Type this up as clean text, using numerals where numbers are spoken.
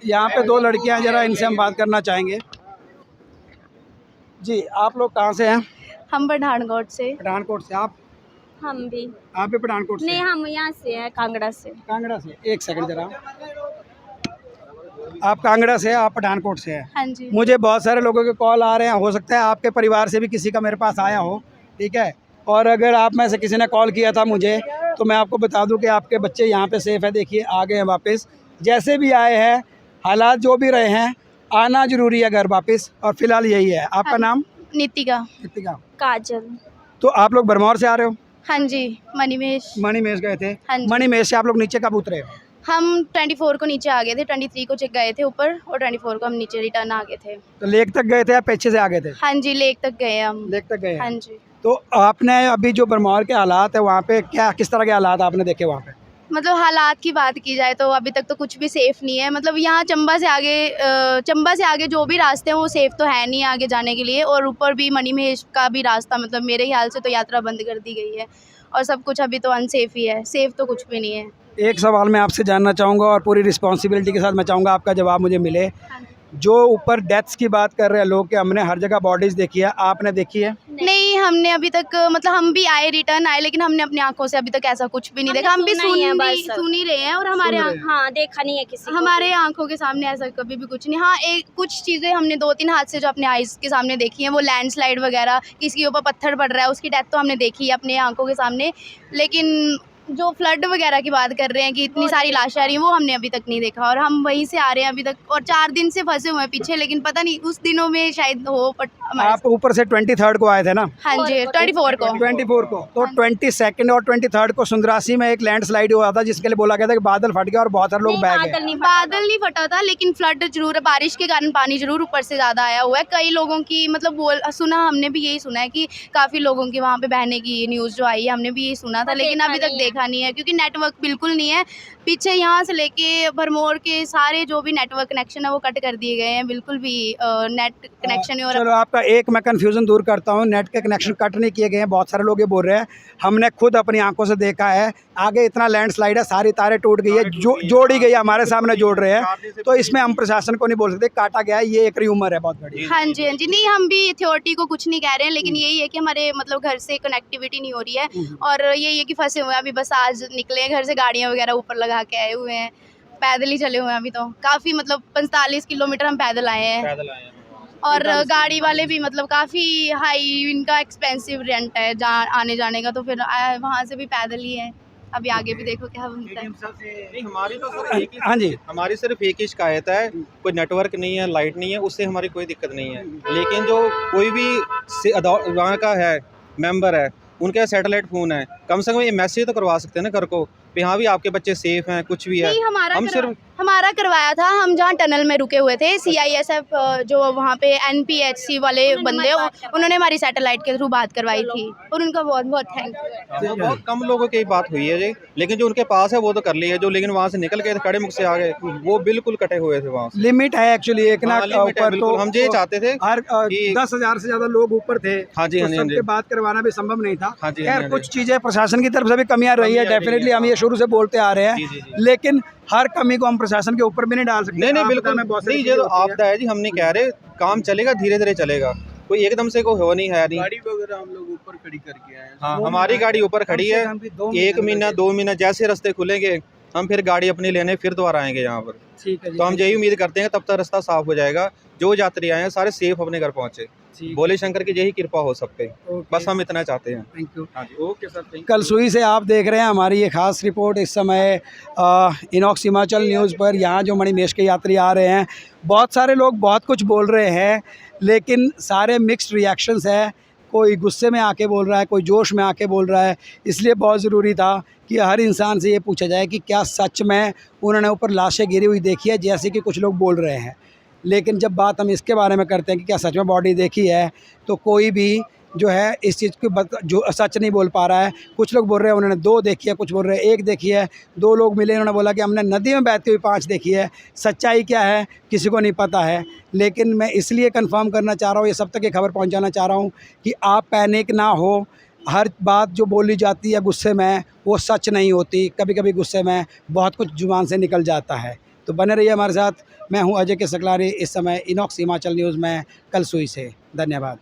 यहाँ पे दो लड़कियां हैं, जरा इनसे हम बात करना चाहेंगे। जी, आप लोग कहाँ से हैं? हम पठानकोट से। पठानकोट से। आप भी भी पठानकोट से? नहीं, हम यहाँ से हैं, कांगड़ा से। कांगड़ा से। एक सेकंड जरा, आप कांगड़ा से, आप पठानकोट से हैं? हाँ जी। मुझे बहुत सारे लोगों के कॉल आ रहे हैं, हो सकता है आपके परिवार से भी किसी का मेरे पास आया हो, ठीक है। और अगर आप में से किसी ने कॉल किया था मुझे, तो मैं आपको बता दूं कि आपके बच्चे यहाँ पे सेफ़ है। देखिए आ गए हैं वापस, जैसे भी आए हैं, हालात जो भी रहे हैं, आना ज़रूरी है घर वापस। और फिलहाल यही है। आपका नाम? नीतिका। नीतिका। काजल। तो आप लोग भरमौर से आ रहे हो? हाँ जी, मणिमेश। मणिमेश गए थे? हाँ जी। मणिमेश से आप लोग नीचे कब उतरे? हम 24 को नीचे आ गए थे, 23 को चेक गए थे ऊपर, और 24 को हम नीचे रिटर्न आ गए थे। तो लेक तक गए थे या पीछे से आ गए थे? हाँ जी, लेक तक गए हम। लेक तक गए? हाँ जी। तो आपने अभी जो भरमौर के हालात है वहाँ पे, क्या किस तरह के हालात आपने देखे वहाँ पे? मतलब हालात की बात की जाए तो अभी तक तो कुछ भी सेफ़ नहीं है। मतलब यहाँ चंबा से आगे जो भी रास्ते हैं वो सेफ़ तो है नहीं आगे जाने के लिए, और ऊपर भी मणिमहेश का भी रास्ता, मतलब मेरे ख्याल से तो यात्रा बंद कर दी गई है, और सब कुछ अभी तो अनसेफ ही है, सेफ़ तो कुछ भी नहीं है। एक सवाल मैं आपसे जानना चाहूँगा और पूरी रिस्पॉन्सिबिलिटी के साथ मैं चाहूँगा आपका जवाब मुझे मिले। हाँ। जो ऊपर डेथ्स की बात कर रहे हैं लोग कि हमने हर जगह बॉडीज़ देखी है, आपने देखी है? नहीं, हमने अभी तक, मतलब हम भी रिटर्न आए, लेकिन हमने अपनी आंखों से अभी तक ऐसा कुछ भी नहीं देखा। हम भी सुन ही रहे हैं, और हमारे हाँ, देखा नहीं है किसी हमारे आंखों के सामने ऐसा कभी भी कुछ नहीं। हाँ, कुछ चीज़ें हमने 2-3 हादसे जो अपने आइज़ के सामने देखी हैं, वो लैंडस्लाइड वगैरह, किसी के ऊपर पत्थर पड़ रहा है, उसकी डेथ तो हमने देखी है अपने आंखों के सामने। लेकिन जो फ्लड वगैरह की बात कर रहे हैं कि इतनी सारी लाशें आ रही हैं, वो हमने अभी तक नहीं देखा, और हम वहीं से आ रहे हैं अभी तक, और 4 दिन से फंसे हुए हैं पीछे, लेकिन पता नहीं उस दिनों में शायद हो, बट आप ऊपर से 23 को आए थे ना? हाँ जी, 24 को। 24 को। तो 22 और 23 को सुंदरासी में एक लैंडस्लाइड हुआ था, जिसके लिए बोला गया था कि बादल फट गया और बहुत सारे लोग बह गए। बादल नहीं फटा था, लेकिन फ्लड जरूर है, बारिश के कारण पानी जरूर ऊपर से ज़्यादा आया हुआ है। कई लोगों की, मतलब सुना, हमने भी यही सुना है कि काफ़ी लोगों की वहाँ पे बहने की न्यूज़ जो आई है, हमने भी यही सुना था, लेकिन अभी तक देखा नहीं है, क्योंकि नेटवर्क बिल्कुल नहीं है। पीछे यहाँ से लेके भरमौर के सारे जो भी नेटवर्क कनेक्शन है वो कट कर दिए गए हैं, बिल्कुल भी नेट कनेक्शन नहीं हो रहा। चलो आपका एक मैं कन्फ्यूज़न दूर करता हूँ, नेट के कनेक्शन कट नहीं किए गए हैं। बहुत सारे लोग ये बोल रहे हैं, हमने खुद अपनी आंखों से देखा है, आगे इतना लैंडस्लाइड है, सारी तारें टूट गई है, जोड़ी गई है, हमारे सामने जोड़ रहे हैं। तो इसमें हम प्रशासन को नहीं बोल सकते काटा गया है, ये एक र्यूमर है बहुत बड़ी। हाँ जी, हाँ जी। नहीं, हम भी अथॉरिटी को कुछ नहीं कह रहे हैं, लेकिन यही है कि हमारे मतलब घर से कनेक्टिविटी नहीं हो रही है, और यही है कि फंसे हुए हैं। अभी बस आज निकले हैं घर से, गाड़ियाँ वगैरह ऊपर लगा के आए हुए हैं, पैदल ही चले हुए हैं अभी तो। काफ़ी, मतलब 45 किलोमीटर हम पैदल आए हैं, और गाड़ी वाले भी मतलब काफ़ी हाई, इनका एक्सपेंसिव रेंट है आने जाने का, तो फिर वहाँ से भी पैदल ही है। अभी आगे भी देखो क्या बनता है। नहीं, हमारी तो सर एक ही, हाँ जी, हमारी सिर्फ एक ही शिकायत है, कोई नेटवर्क नहीं है, लाइट नहीं है, उससे हमारी कोई दिक्कत नहीं है। लेकिन जो कोई भी वहाँ का है मेंबर है, उनके सैटेलाइट फ़ोन है, कम से कम ये मैसेज तो करवा सकते हैं ना घर को कि हाँ भी आपके बच्चे सेफ हैं, कुछ भी है। नहीं, हमारा करवाया था। हम जहाँ टनल में रुके हुए थे, CISF जो वहाँ पे NPHC वाले बंदे, उन्होंने हमारी सैटेलाइट के थ्रू बात करवाई थी, और उनका बहुत बहुत थैंक यू। बहुत कम लोगों की बात हुई है जी, लेकिन जो उनके पास है वो तो कर ली है, जो लेकिन वहाँ से निकल के खड़े मुख से आ गए वो बिल्कुल कटे हुए थे। वहाँ लिमिट है एक्चुअली, एक ना ऊपर, तो हम ये चाहते थे हर 10,000 से ज़्यादा लोग ऊपर थे। हाँ जी, हाँ जी, सबके बात करवाना भी संभव नहीं था। हाँ जी, खैर कुछ चीज़ें प्रशासन की तरफ से भी कमियां रही है, डेफिनेटली हम ये शुरू से बोलते आ रहे हैं, लेकिन हर कमी को हम प्रशासन के ऊपर भी नहीं डाल सकते। नहीं, बिल्कुल नहीं, ये तो आपदा है जी, हम नहीं कह रहे, काम चलेगा, धीरे धीरे चलेगा, कोई एकदम से कोई हो नहीं है नहीं। गाड़ी वगैरह हम लोग ऊपर खड़ी करके आए हैं। हाँ, हमारी गाड़ी ऊपर खड़ी है, 1 महीना 2 महीना जैसे रास्ते खुलेंगे हम फिर गाड़ी अपनी लेने फिर दोबारा आएंगे यहाँ पर। ठीक है जी, तो हम यही उम्मीद करते हैं तब तक रास्ता साफ हो जाएगा, जो यात्री आए हैं सारे सेफ अपने घर पहुँचे। भोले शंकर की यही कृपा हो सब पे, बस हम इतना चाहते हैं। Thank you. हाँ जी, ओके सर, थैंक यू। कलसुई से आप देख रहे हैं हमारी ये खास रिपोर्ट इस समय इनॉक्स हिमाचल न्यूज़ पर। यहाँ जो मणिमहेश के यात्री आ रहे हैं, बहुत सारे लोग बहुत कुछ बोल रहे हैं, लेकिन सारे मिक्स्ड रिएक्शंस है। कोई गुस्से में आके बोल रहा है, कोई जोश में आके बोल रहा है। इसलिए बहुत ज़रूरी था कि हर इंसान से ये पूछा जाए कि क्या सच में उन्होंने ऊपर लाशें गिरी हुई देखी है, जैसे कि कुछ लोग बोल रहे हैं। लेकिन जब बात हम इसके बारे में करते हैं कि क्या सच में बॉडी देखी है, तो कोई भी जो है इस चीज़ की जो सच नहीं बोल पा रहा है। कुछ लोग बोल रहे हैं उन्होंने 2 देखी है, कुछ बोल रहे हैं 1 देखी है। 2 लोग मिले, उन्होंने बोला कि हमने नदी में बहती हुई 5 देखी है। सच्चाई क्या है किसी को नहीं पता है, लेकिन मैं इसलिए कंफर्म करना चाह रहा हूँ, ये सब तक ये खबर पहुँचाना चाह रहा हूँ कि आप पैनिक ना हो। हर बात जो बोली जाती है गुस्से में, वो सच नहीं होती। कभी कभी गुस्से में बहुत कुछ जुबान से निकल जाता है। तो बने रहिए हमारे साथ। मैं हूँ अजय के सकलारी, इस समय इनॉक्स हिमाचल न्यूज़ में कलसुई से। धन्यवाद।